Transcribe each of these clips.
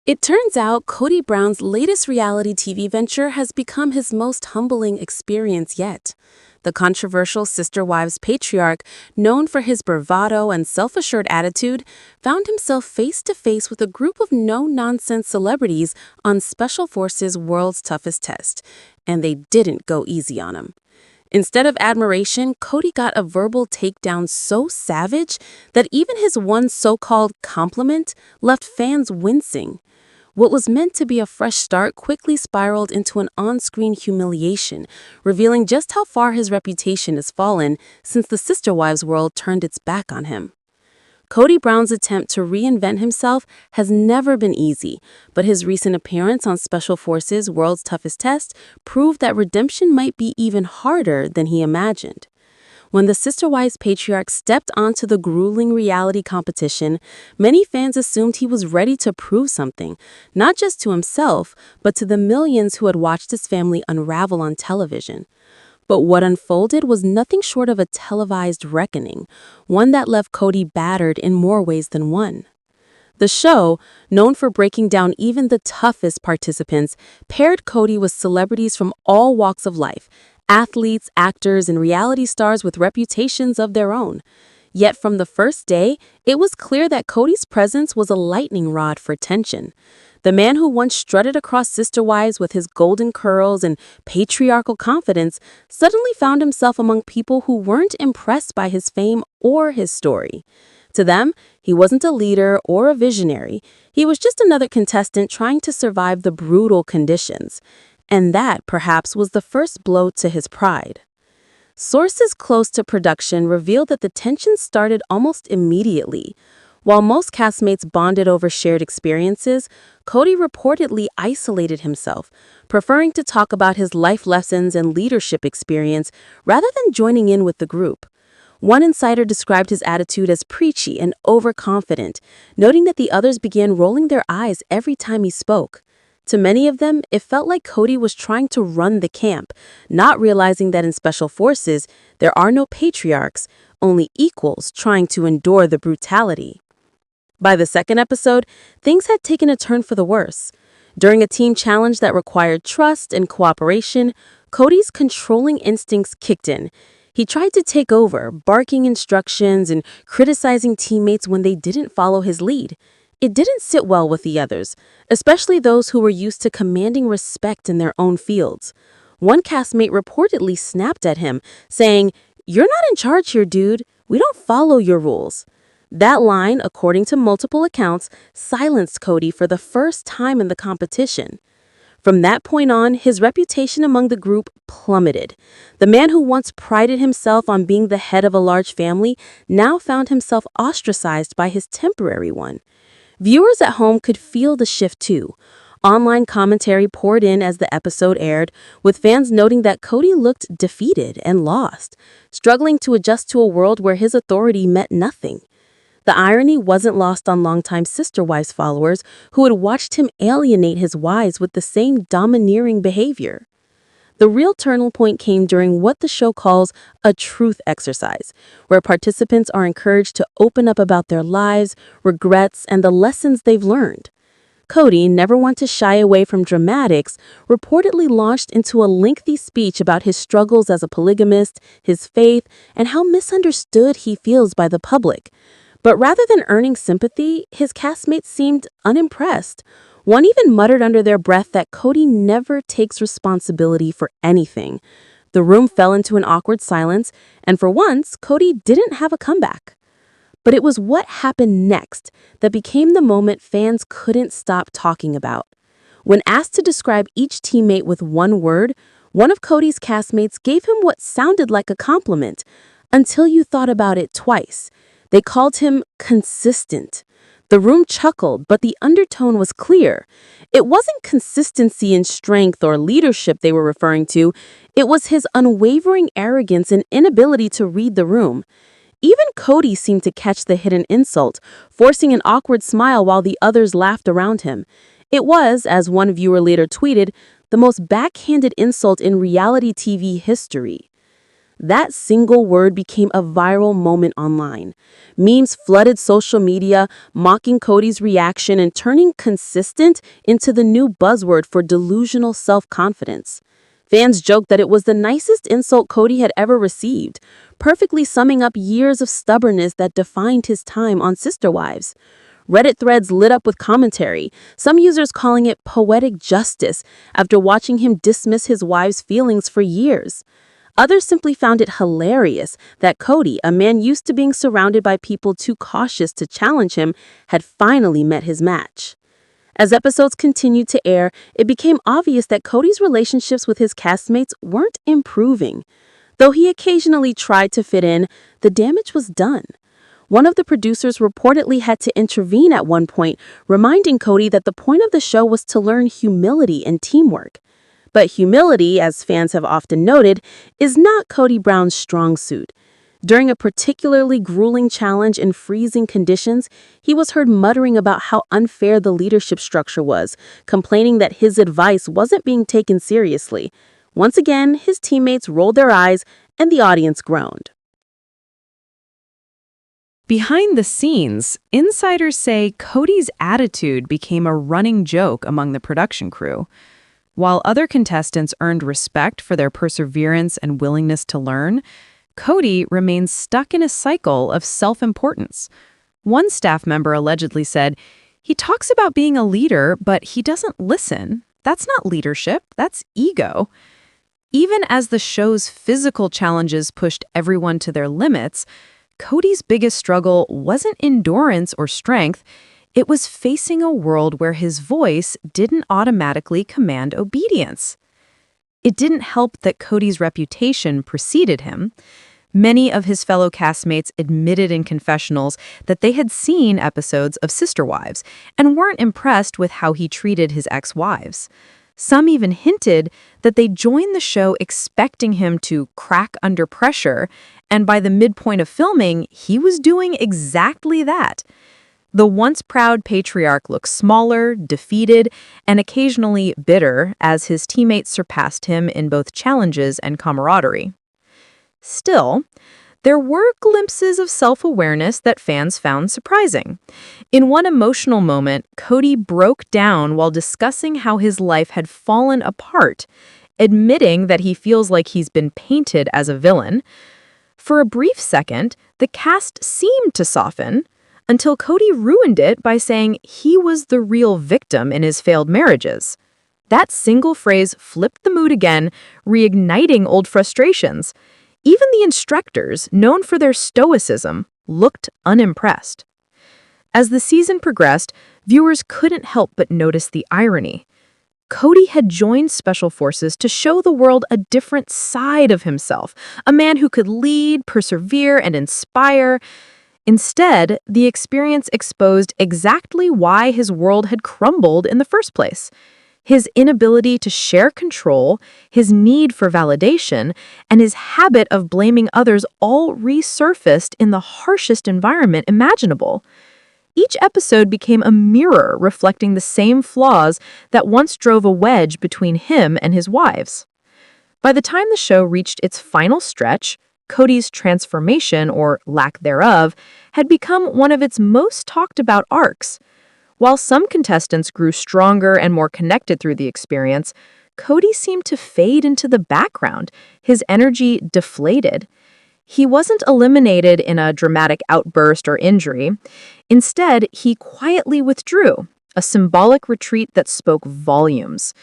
It turns out Kody Brown's latest reality TV venture has become his most humbling experience yet. The controversial Sister Wives patriarch, known for his bravado and self-assured attitude, found himself face-to-face with a group of no-nonsense celebrities on Special Forces' World's Toughest Test, and they didn't go easy on him. Instead of admiration, Kody got a verbal takedown so savage that even his one so-called compliment left fans wincing. What was meant to be a fresh start quickly spiraled into an on-screen humiliation, revealing just how far his reputation has fallen since the Sister Wives world turned its back on him. Kody Brown's attempt to reinvent himself has never been easy, but his recent appearance on Special Forces' World's Toughest Test proved that redemption might be even harder than he imagined. When the Sister Wives patriarch stepped onto the grueling reality competition, many fans assumed he was ready to prove something, not just to himself, but to the millions who had watched his family unravel on television. But what unfolded was nothing short of a televised reckoning, one that left Kody battered in more ways than one. The show, known for breaking down even the toughest participants, paired Kody with celebrities from all walks of life, athletes, actors, and reality stars with reputations of their own. Yet from the first day, it was clear that Kody's presence was a lightning rod for tension. The man who once strutted across Sister Wives with his golden curls and patriarchal confidence suddenly found himself among people who weren't impressed by his fame or his story. To them, he wasn't a leader or a visionary. He was just another contestant trying to survive the brutal conditions. And that, perhaps, was the first blow to his pride. Sources close to production revealed that the tension started almost immediately. While most castmates bonded over shared experiences, Kody reportedly isolated himself, preferring to talk about his life lessons and leadership experience rather than joining in with the group. One insider described his attitude as preachy and overconfident, noting that the others began rolling their eyes every time he spoke. To many of them, it felt like Kody was trying to run the camp, not realizing that in Special Forces, there are no patriarchs, only equals trying to endure the brutality. By the second episode, things had taken a turn for the worse. During a team challenge that required trust and cooperation, Kody's controlling instincts kicked in. He tried to take over, barking instructions and criticizing teammates when they didn't follow his lead. It didn't sit well with the others, especially those who were used to commanding respect in their own fields. One castmate reportedly snapped at him, saying, "You're not in charge here, dude. We don't follow your rules." That line, according to multiple accounts, silenced Kody for the first time in the competition. From that point on, his reputation among the group plummeted. The man who once prided himself on being the head of a large family now found himself ostracized by his temporary one. Viewers at home could feel the shift too. Online commentary poured in as the episode aired, with fans noting that Kody looked defeated and lost, struggling to adjust to a world where his authority meant nothing. The irony wasn't lost on longtime Sister Wives followers who had watched him alienate his wives with the same domineering behavior. The real turning point came during what the show calls a truth exercise, where participants are encouraged to open up about their lives, regrets, and the lessons they've learned. Kody, never one to shy away from dramatics, reportedly launched into a lengthy speech about his struggles as a polygamist, his faith, and how misunderstood he feels by the public. But rather than earning sympathy, his castmates seemed unimpressed. One even muttered under their breath that Kody never takes responsibility for anything. The room fell into an awkward silence, and for once, Kody didn't have a comeback. But it was what happened next that became the moment fans couldn't stop talking about. When asked to describe each teammate with one word, one of Kody's castmates gave him what sounded like a compliment, until you thought about it twice. They called him consistent. The room chuckled, but the undertone was clear. It wasn't consistency in strength or leadership they were referring to. It was his unwavering arrogance and inability to read the room. Even Kody seemed to catch the hidden insult, forcing an awkward smile while the others laughed around him. It was, as one viewer later tweeted, the most backhanded insult in reality TV history. That single word became a viral moment online. Memes flooded social media, mocking Kody's reaction and turning consistent into the new buzzword for delusional self-confidence. Fans joked that it was the nicest insult Kody had ever received, perfectly summing up years of stubbornness that defined his time on Sister Wives. Reddit threads lit up with commentary, some users calling it poetic justice after watching him dismiss his wife's feelings for years. Others simply found it hilarious that Kody, a man used to being surrounded by people too cautious to challenge him, had finally met his match. As episodes continued to air, it became obvious that Kody's relationships with his castmates weren't improving. Though he occasionally tried to fit in, the damage was done. One of the producers reportedly had to intervene at one point, reminding Kody that the point of the show was to learn humility and teamwork. But humility, as fans have often noted, is not Kody Brown's strong suit. During a particularly grueling challenge in freezing conditions, he was heard muttering about how unfair the leadership structure was, complaining that his advice wasn't being taken seriously. Once again, his teammates rolled their eyes and the audience groaned. Behind the scenes, insiders say Kody's attitude became a running joke among the production crew. While other contestants earned respect for their perseverance and willingness to learn, Kody remains stuck in a cycle of self-importance. One staff member allegedly said, "He talks about being a leader, but he doesn't listen. That's not leadership, that's ego." Even as the show's physical challenges pushed everyone to their limits, Kody's biggest struggle wasn't endurance or strength. It was facing a world where his voice didn't automatically command obedience. It didn't help that Kody's reputation preceded him. Many of his fellow castmates admitted in confessionals that they had seen episodes of Sister Wives and weren't impressed with how he treated his ex-wives. Some even hinted that they joined the show expecting him to crack under pressure, and by the midpoint of filming, he was doing exactly that. The once proud patriarch looked smaller, defeated, and occasionally bitter as his teammates surpassed him in both challenges and camaraderie. Still, there were glimpses of self-awareness that fans found surprising. In one emotional moment, Kody broke down while discussing how his life had fallen apart, admitting that he feels like he's been painted as a villain. For a brief second, the cast seemed to soften, until Kody ruined it by saying he was the real victim in his failed marriages. That single phrase flipped the mood again, reigniting old frustrations. Even the instructors, known for their stoicism, looked unimpressed. As the season progressed, viewers couldn't help but notice the irony. Kody had joined Special Forces to show the world a different side of himself, a man who could lead, persevere, and inspire. Instead, the experience exposed exactly why his world had crumbled in the first place. His inability to share control, his need for validation, and his habit of blaming others all resurfaced in the harshest environment imaginable. Each episode became a mirror reflecting the same flaws that once drove a wedge between him and his wives. By the time the show reached its final stretch, Kody's transformation, or lack thereof, had become one of its most talked about arcs. While some contestants grew stronger and more connected through the experience, Kody seemed to fade into the background, his energy deflated. He wasn't eliminated in a dramatic outburst or injury. Instead, he quietly withdrew, a symbolic retreat that spoke volumes.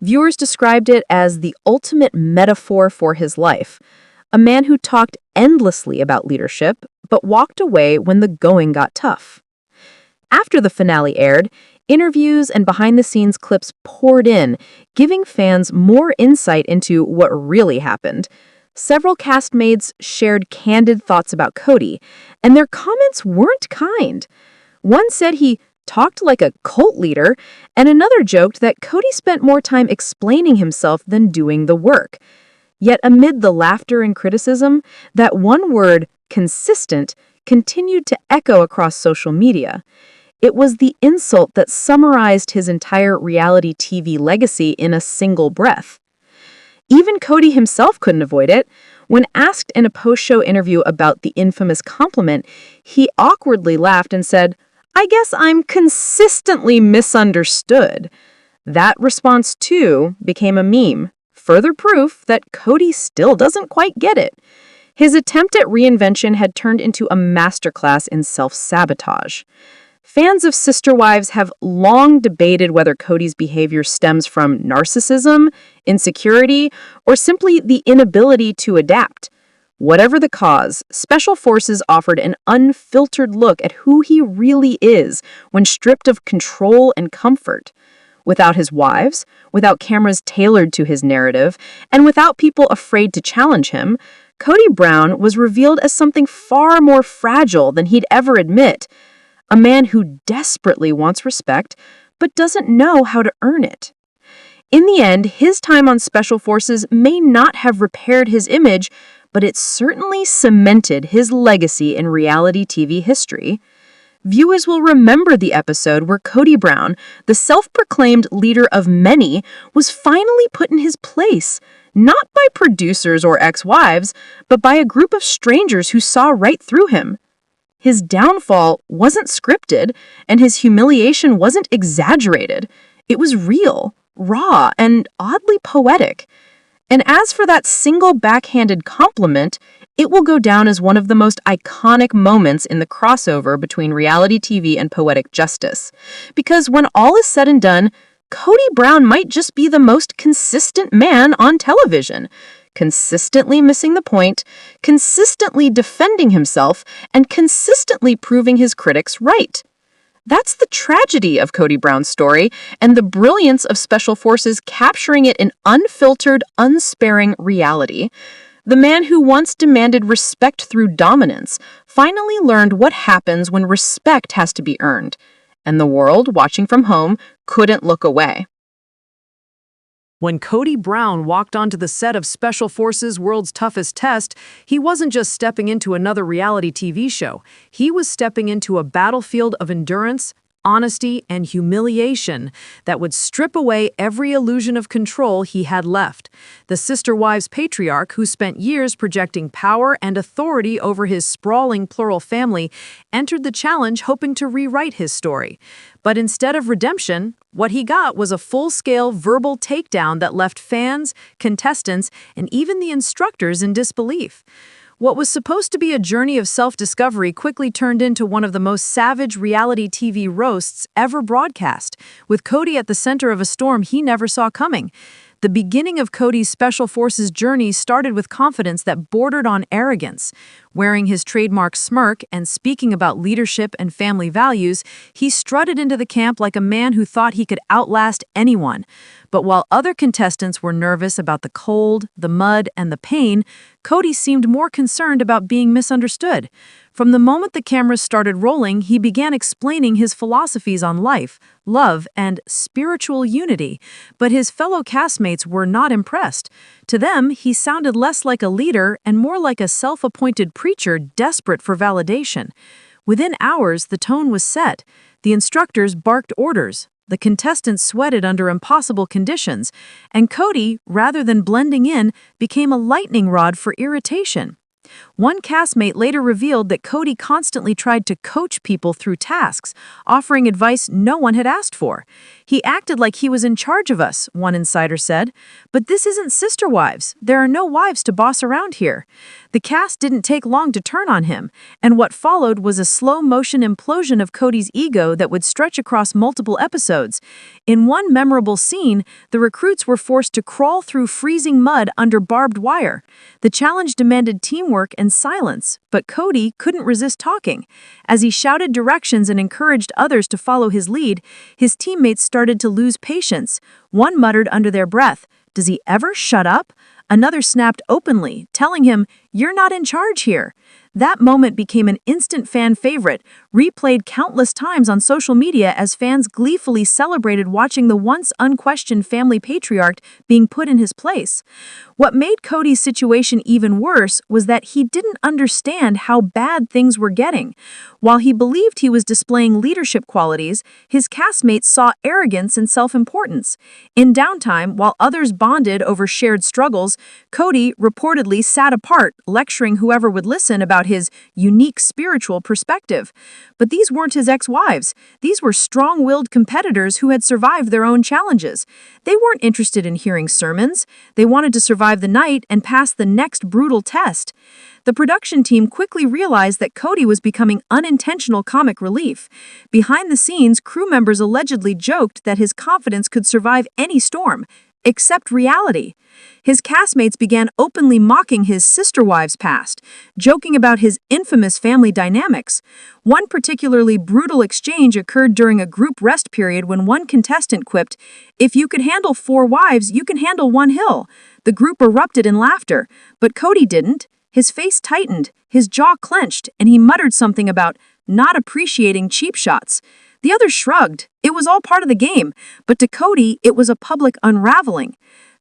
Viewers described it as the ultimate metaphor for his life, a man who talked endlessly about leadership, but walked away when the going got tough. After the finale aired, interviews and behind-the-scenes clips poured in, giving fans more insight into what really happened. Several castmates shared candid thoughts about Kody, and their comments weren't kind. One said he talked like a cult leader, and another joked that Kody spent more time explaining himself than doing the work. Yet amid the laughter and criticism, that one word, consistent, continued to echo across social media. It was the insult that summarized his entire reality TV legacy in a single breath. Even Kody himself couldn't avoid it. When asked in a post-show interview about the infamous compliment, he awkwardly laughed and said, "I guess I'm consistently misunderstood." That response, too, became a meme, further proof that Kody still doesn't quite get it. His attempt at reinvention had turned into a masterclass in self-sabotage. Fans of Sister Wives have long debated whether Kody's behavior stems from narcissism, insecurity, or simply the inability to adapt. Whatever the cause, Special Forces offered an unfiltered look at who he really is when stripped of control and comfort. Without his wives, without cameras tailored to his narrative, and without people afraid to challenge him, Kody Brown was revealed as something far more fragile than he'd ever admit. A man who desperately wants respect, but doesn't know how to earn it. In the end, his time on Special Forces may not have repaired his image, but it certainly cemented his legacy in reality TV history. Viewers will remember the episode where Kody Brown, the self-proclaimed leader of many, was finally put in his place, not by producers or ex-wives, but by a group of strangers who saw right through him. His downfall wasn't scripted, and his humiliation wasn't exaggerated. It was real, raw, and oddly poetic. And as for that single backhanded compliment, it will go down as one of the most iconic moments in the crossover between reality TV and poetic justice. Because when all is said and done, Kody Brown might just be the most consistent man on television. Consistently missing the point, consistently defending himself, and consistently proving his critics right. That's the tragedy of Kody Brown's story, and the brilliance of Special Forces capturing it in unfiltered, unsparing reality. The man who once demanded respect through dominance finally learned what happens when respect has to be earned, and the world, watching from home, couldn't look away. When Kody Brown walked onto the set of Special Forces' World's Toughest Test, he wasn't just stepping into another reality TV show. He was stepping into a battlefield of endurance, honesty, and humiliation that would strip away every illusion of control he had left. The Sister Wives patriarch, who spent years projecting power and authority over his sprawling plural family, entered the challenge hoping to rewrite his story. But instead of redemption, what he got was a full-scale verbal takedown that left fans, contestants, and even the instructors in disbelief. What was supposed to be a journey of self-discovery quickly turned into one of the most savage reality TV roasts ever broadcast, with Kody at the center of a storm he never saw coming. The beginning of Kody's Special Forces journey started with confidence that bordered on arrogance. Wearing his trademark smirk and speaking about leadership and family values, he strutted into the camp like a man who thought he could outlast anyone. But while other contestants were nervous about the cold, the mud, and the pain, Kody seemed more concerned about being misunderstood. From the moment the cameras started rolling, he began explaining his philosophies on life, love, and spiritual unity, but his fellow castmates were not impressed. To them, he sounded less like a leader and more like a self-appointed preacher desperate for validation. Within hours, the tone was set. The instructors barked orders. The contestants sweated under impossible conditions, and Kody, rather than blending in, became a lightning rod for irritation. One castmate later revealed that Kody constantly tried to coach people through tasks, offering advice no one had asked for. "He acted like he was in charge of us," one insider said. "But this isn't Sister Wives. There are no wives to boss around here." The cast didn't take long to turn on him, and what followed was a slow-motion implosion of Kody's ego that would stretch across multiple episodes. In one memorable scene, the recruits were forced to crawl through freezing mud under barbed wire. The challenge demanded teamwork and silence, but Kody couldn't resist talking. As he shouted directions and encouraged others to follow his lead, his teammates started to lose patience. One muttered under their breath, "Does he ever shut up?" Another snapped openly, telling him, "You're not in charge here." That moment became an instant fan favorite, replayed countless times on social media as fans gleefully celebrated watching the once unquestioned family patriarch being put in his place. What made Kody's situation even worse was that he didn't understand how bad things were getting. While he believed he was displaying leadership qualities, his castmates saw arrogance and self-importance. In downtime, while others bonded over shared struggles, Kody reportedly sat apart, lecturing whoever would listen about his unique spiritual perspective. But these weren't his ex-wives. These were strong-willed competitors who had survived their own challenges. They weren't interested in hearing sermons. They wanted to survive the night and pass the next brutal test. The production team quickly realized that Kody was becoming unintentional comic relief. Behind the scenes, crew members allegedly joked that his confidence could survive any storm, except reality. His castmates began openly mocking his sister wives' past, joking about his infamous family dynamics. One particularly brutal exchange occurred during a group rest period when one contestant quipped, "If you could handle 4 wives, you can handle 1 hill." The group erupted in laughter, but Kody didn't. His face tightened, his jaw clenched, and he muttered something about not appreciating cheap shots. The others shrugged. It was all part of the game, but to Kody, it was a public unraveling.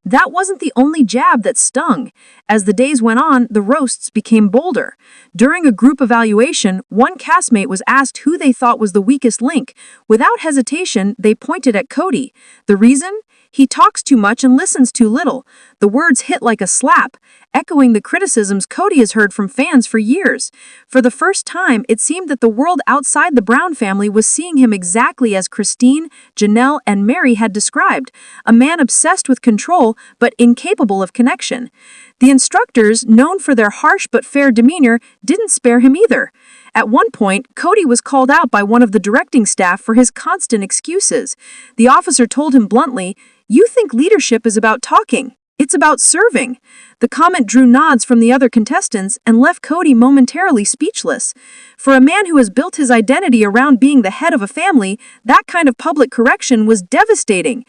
That wasn't the only jab that stung. As the days went on, the roasts became bolder. During a group evaluation, one castmate was asked who they thought was the weakest link. Without hesitation, they pointed at Kody. The reason? He talks too much and listens too little. The words hit like a slap, echoing the criticisms Kody has heard from fans for years. For the first time, it seemed that the world outside the Brown family was seeing him exactly as Christine, Janelle, and Mary had described, a man obsessed with control but incapable of connection. The instructors, known for their harsh but fair demeanor, didn't spare him either. At one point, Kody was called out by one of the directing staff for his constant excuses. The officer told him bluntly, "You think leadership is about talking. It's about serving." The comment drew nods from the other contestants and left Kody momentarily speechless. For a man who has built his identity around being the head of a family, that kind of public correction was devastating.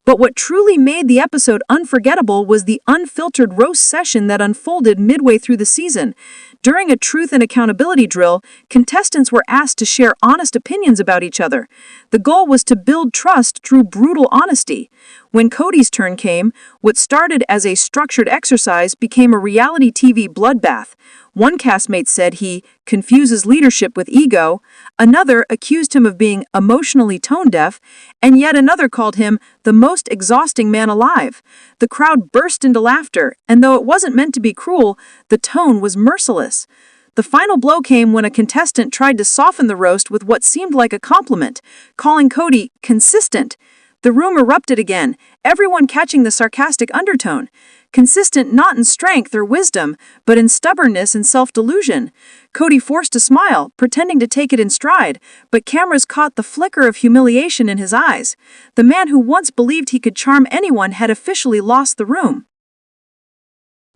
But what truly made the episode unforgettable was the unfiltered roast session that unfolded midway through the season. During a truth and accountability drill, contestants were asked to share honest opinions about each other. The goal was to build trust through brutal honesty. When Kody's turn came, what started as a structured exercise became a reality TV bloodbath. One castmate said he confuses leadership with ego, another accused him of being emotionally tone-deaf, and yet another called him the most exhausting man alive. The crowd burst into laughter, and though it wasn't meant to be cruel, the tone was merciless. The final blow came when a contestant tried to soften the roast with what seemed like a compliment, calling Kody consistent. The room erupted again, everyone catching the sarcastic undertone. Consistent not in strength or wisdom, but in stubbornness and self-delusion. Kody forced a smile, pretending to take it in stride, but cameras caught the flicker of humiliation in his eyes. The man who once believed he could charm anyone had officially lost the room.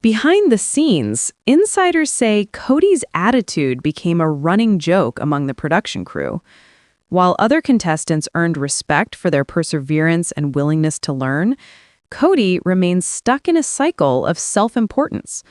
Behind the scenes, insiders say Kody's attitude became a running joke among the production crew. While other contestants earned respect for their perseverance and willingness to learn, Kody remains stuck in a cycle of self-importance,